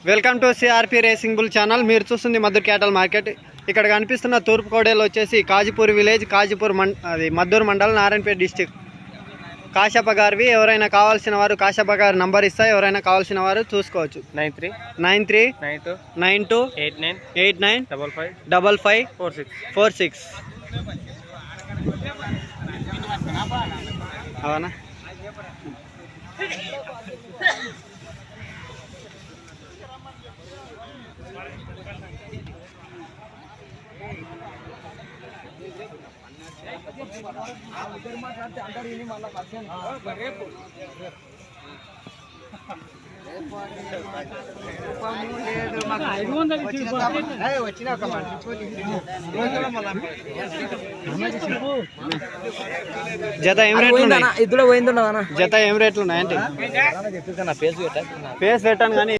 Welcome to CRP racing bull channel. మీరు చూస్తుంది Maddur క్యాటల్ market. ఇక్కడ కనిపిస్తున్న తూర్పు కోడేలు వచ్చేసి కాజీపూర్ విలేజ్, కాజీపూర్ మద్దూరు మండలం, నారాయణపేట డిస్టిక్. కాశప్ప గారివి. ఎవరైనా కావాల్సిన వారు కాశప్ప గారి నంబర్ ఇస్తా, ఎవరైనా కావాల్సిన వారు చూసుకోవచ్చు. 939289555546 అవునా? జత ఏం రేట్లు ఉన్నాయి? జత ఏం రేట్లు ఉన్నాయంటే పేస్ పెట్టాను కానీ